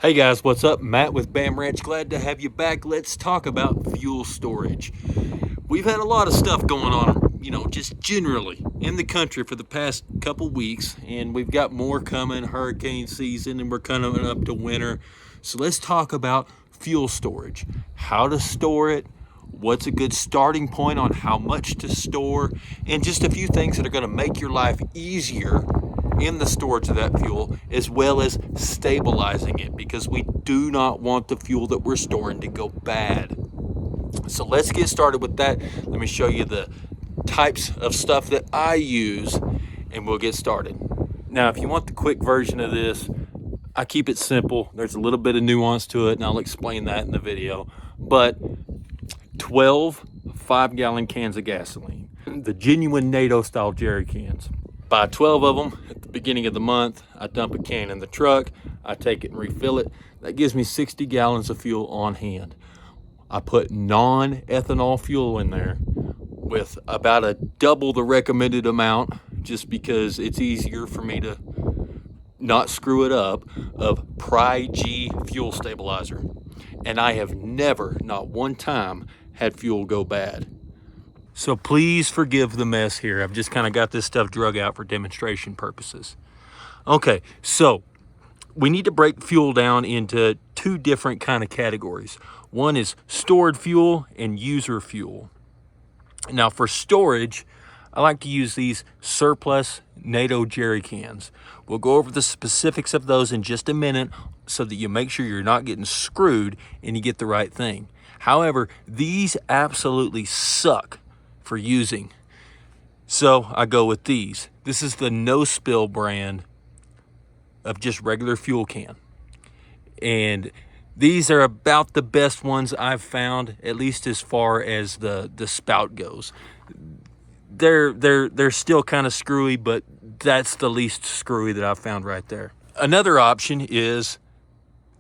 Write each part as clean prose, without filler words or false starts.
Hey guys, what's up? Matt with BAAM Ranch. Glad to have you back. Let's talk about fuel storage. We've had a lot of stuff going on, just generally in the country for the past couple weeks, and we've got more coming, hurricane season, and we're coming up to winter. So let's talk about fuel storage, how to store it, what's a good starting point on how much to store, and just a few things that are going to make your life easier in the storage of that fuel, as well as stabilizing it, because we do not want the fuel that we're storing to go bad. So let's get started with that. Let me show you the types of stuff that I use, and we'll get started. Now, if you want the quick version of this, I keep it simple. There's a little bit of nuance to it, and I'll explain that in the video. But 12 5-gallon cans of gasoline, the genuine NATO style jerry cans. Buy 12 of them at the beginning of the month. I dump a can in the truck. I take it and refill it. That gives me 60 gallons of fuel on hand. I put non-ethanol fuel in there with about a double the recommended amount, just because it's easier for me to not screw it up, of Pri-G fuel stabilizer. And I have never, not one time, had fuel go bad. So please forgive the mess here. I've just kind of got this stuff drug out for demonstration purposes. Okay, so we need to break fuel down into two different kind of categories. One is stored fuel and user fuel. Now for storage, I like to use these surplus NATO jerry cans. We'll go over the specifics of those in just a minute so that you make sure you're not getting screwed and you get the right thing. However, these absolutely suck for using. So I go with these. This is the No Spill brand of just regular fuel can. And these are about the best ones I've found, at least as far as the spout goes. They're still kind of screwy, but that's the least screwy that I've found right there. Another option is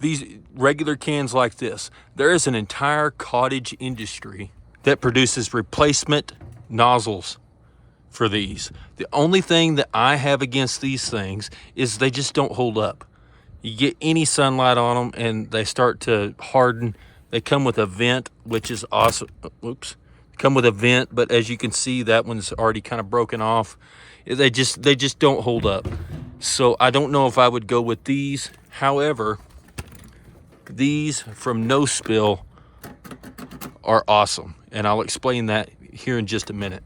these regular cans like this. There is an entire cottage industry that produces replacement nozzles for these. The only thing that I have against these things is they just don't hold up. You get any sunlight on them and they start to harden. They come with a vent, which is awesome. Oops. Come with a vent, but as you can see, that one's already kind of broken off. They just don't hold up. So I don't know if I would go with these. However, these from No Spill are awesome, and I'll explain that here in just a minute.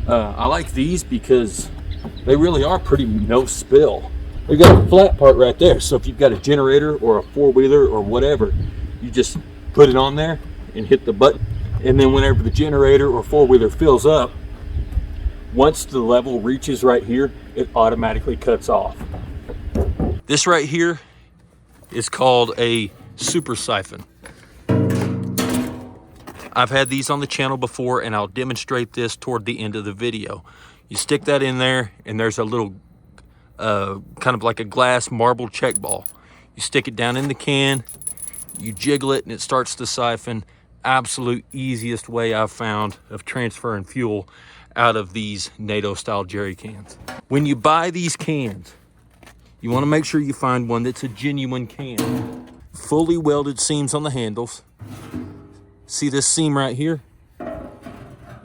I like these because they really are pretty no spill. They've got a flat part right there, so if you've got a generator or a four-wheeler or whatever, you just put it on there and hit the button, and then whenever the generator or four-wheeler fills up, once the level reaches right here, it automatically cuts off. This right here is called a super siphon. I've had these on the channel before, and I'll demonstrate this toward the end of the video. You stick that in there, and there's a little kind of like a glass marble check ball. You stick it down in the can, you jiggle it, and it starts to siphon. Absolute easiest way I've found of transferring fuel out of these NATO style jerry cans. When you buy these cans, you want to make sure you find one that's a genuine can. Fully welded seams on the handles. See this seam right here?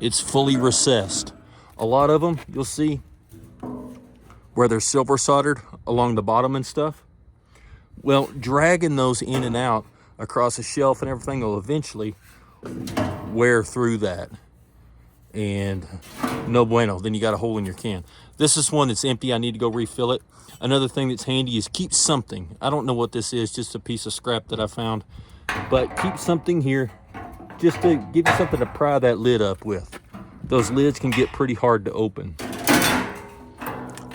It's fully recessed. A lot of them, you'll see where they're silver soldered along the bottom and stuff. Well, dragging those in and out across a shelf and everything will eventually wear through that. And no bueno, then you got a hole in your can. This is one that's empty. I need to go refill it. Another thing that's handy is keep something. I don't know what this is, just a piece of scrap that I found. But keep something here just to give you something to pry that lid up with. Those lids can get pretty hard to open.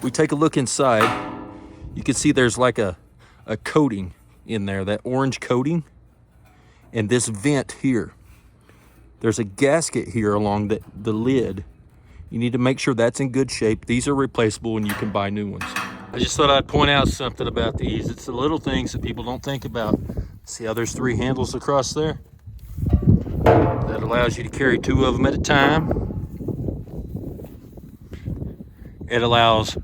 We take a look inside. You can see there's like a coating in there, that orange coating. And this vent here. There's a gasket here along the lid. You need to make sure that's in good shape. These are replaceable and you can buy new ones. I just thought I'd point out something about these. It's the little things that people don't think about. See how there's 3 handles across there? That allows you to carry 2 of them at a time. It allows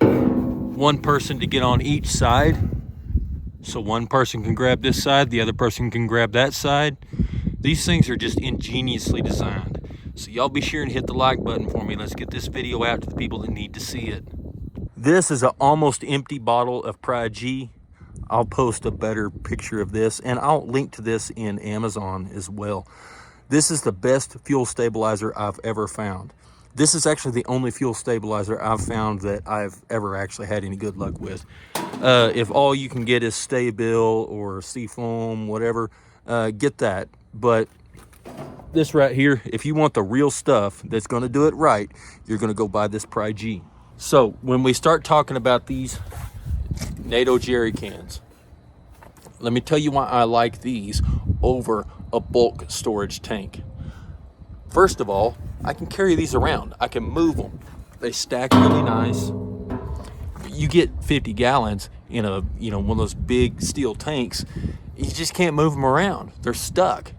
one person to get on each side So one person can grab this side, the other person can grab that side. These things are just ingeniously designed. So y'all be sure and hit the like button for me. Let's get this video out to the people that need to see it. This is an almost empty bottle of Pride G. I'll post a better picture of this, and I'll link to this in Amazon as well. This is the best fuel stabilizer I've ever found. This is actually the only fuel stabilizer I've found that I've ever actually had any good luck with. If all you can get is Sta-Bil or Seafoam, whatever, get that. But this right here, if you want the real stuff that's going to do it right, you're going to go buy this Pride G. So when we start talking about these NATO Jerry cans, let me tell you why I like these over a bulk storage tank. First of all, I can carry these around. I can move them. They stack really nice. You get 50 gallons in a, one of those big steel tanks. You just can't move them around. They're stuck.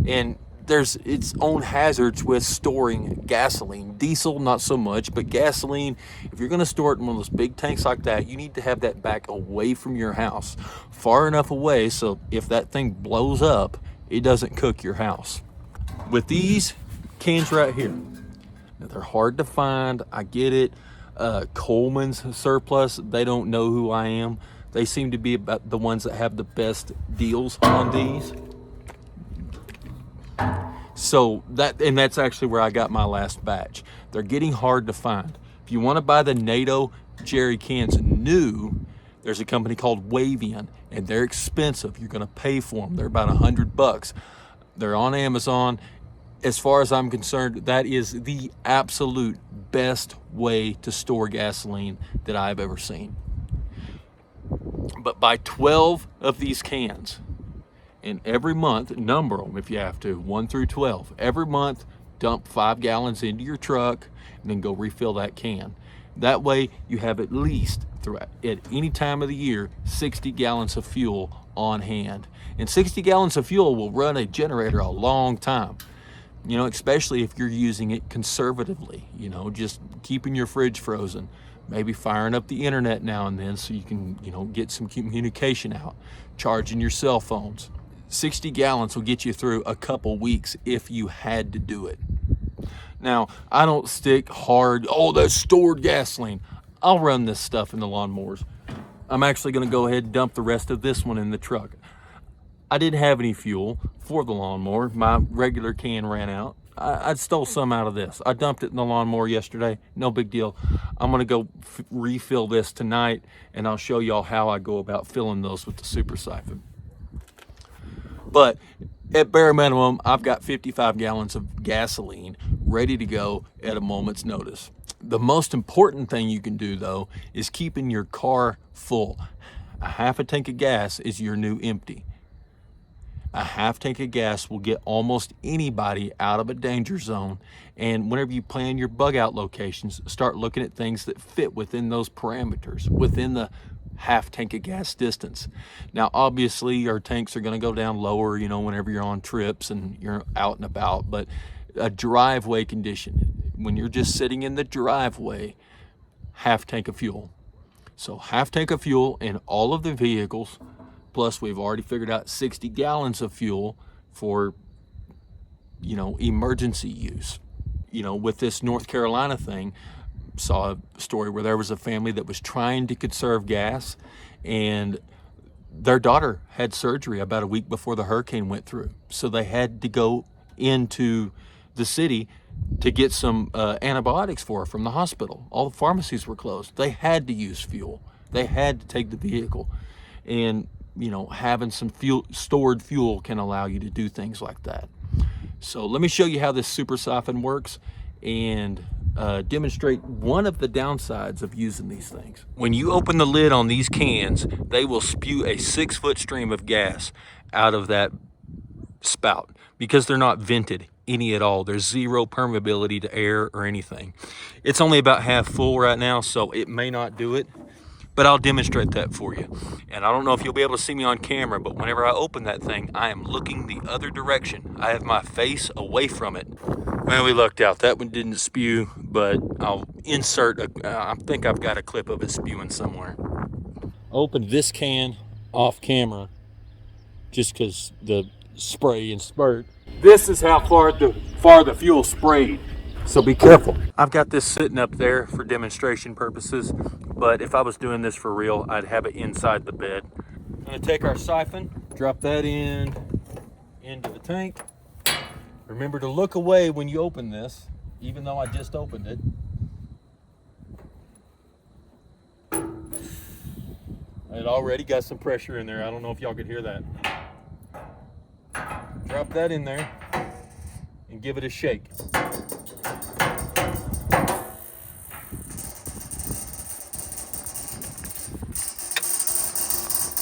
And there's its own hazards with storing gasoline. Diesel, not so much, but gasoline, if you're gonna store it in one of those big tanks like that, you need to have that back away from your house, far enough away so if that thing blows up, it doesn't cook your house. With these cans right here, now they're hard to find, I get it. Coleman's Surplus, they don't know who I am. They seem to be about the ones that have the best deals on these. So that's actually where I got my last batch. They're getting hard to find. If you want to buy the NATO Jerry cans new, there's a company called Wavian, and they're expensive. You're going to pay for them. They're about $100. They're on Amazon. As far as I'm concerned, that is the absolute best way to store gasoline that I've ever seen. But buy 12 of these cans, and every month, number them if you have to, 1 through 12. Every month, dump 5 gallons into your truck, and then go refill that can. That way, you have at least, throughout at any time of the year, 60 gallons of fuel on hand. And 60 gallons of fuel will run a generator a long time. Especially if you're using it conservatively, just keeping your fridge frozen, maybe firing up the internet now and then so you can, get some communication out, charging your cell phones. 60 gallons will get you through a couple weeks if you had to do it. Now, I don't stick hard, that's stored gasoline. I'll run this stuff in the lawnmowers. I'm actually gonna go ahead and dump the rest of this one in the truck. I didn't have any fuel for the lawnmower. My regular can ran out. I stole some out of this. I dumped it in the lawnmower yesterday. No big deal. I'm gonna go refill this tonight, and I'll show y'all how I go about filling those with the super siphon. But at bare minimum, I've got 55 gallons of gasoline ready to go at a moment's notice. The most important thing you can do, though, is keeping your car full. A half a tank of gas is your new empty. A half tank of gas will get almost anybody out of a danger zone. And whenever you plan your bug out locations, start looking at things that fit within those parameters, within the half tank of gas distance. Now, obviously, our tanks are going to go down lower, whenever you're on trips and you're out and about. But a driveway condition, when you're just sitting in the driveway, half tank of fuel. So half tank of fuel in all of the vehicles. Plus, we've already figured out 60 gallons of fuel for, emergency use. With this North Carolina thing, saw a story where there was a family that was trying to conserve gas, and their daughter had surgery about a week before the hurricane went through. So they had to go into the city to get some antibiotics for her from the hospital. All the pharmacies were closed. They had to use fuel. They had to take the vehicle. And having some stored fuel can allow you to do things like that. So let me show you how this super siphon works and demonstrate one of the downsides of using these things. When you open the lid on these cans, they will spew a 6-foot stream of gas out of that spout because they're not vented any at all. There's zero permeability to air or anything. It's only about half full right now, so it may not do it. But I'll demonstrate that for you. And I don't know if you'll be able to see me on camera, but whenever I open that thing, I am looking the other direction. I have my face away from it. Well, we lucked out. That one didn't spew, but I'll insert, I think I've got a clip of it spewing somewhere. Open this can off camera just because the spray and spurt. This is how far the fuel sprayed. So be careful. I've got this sitting up there for demonstration purposes, but if I was doing this for real, I'd have it inside the bed. I'm gonna take our siphon, drop that into the tank. Remember to look away when you open this, even though I just opened it. It already got some pressure in there. I don't know if y'all could hear that. Drop that in there and give it a shake.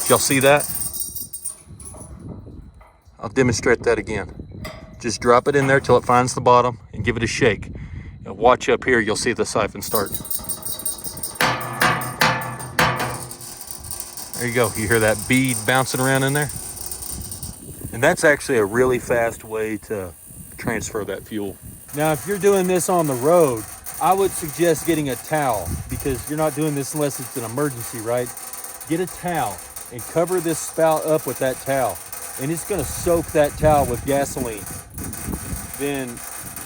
Y'all see that? I'll demonstrate that again. Just drop it in there till it finds the bottom and give it a shake. And watch up here, you'll see the siphon start. There you go. You hear that bead bouncing around in there? And that's actually a really fast way to transfer that fuel. Now, if you're doing this on the road, I would suggest getting a towel, because you're not doing this unless it's an emergency, right? Get a towel and cover this spout up with that towel. And it's gonna soak that towel with gasoline. Then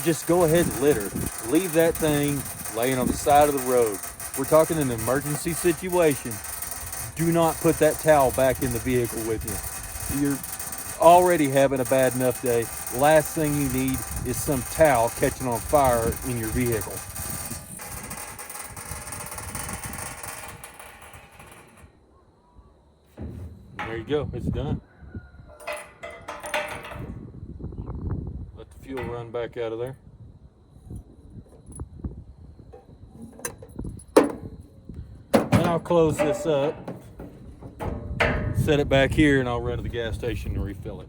just go ahead and litter. Leave that thing laying on the side of the road. We're talking an emergency situation. Do not put that towel back in the vehicle with you. You're already having a bad enough day. Last thing you need is some towel catching on fire in your vehicle. There you go, it's done. Let the fuel run back out of there. And I'll close this up, set it back here, and I'll run to the gas station to refill it.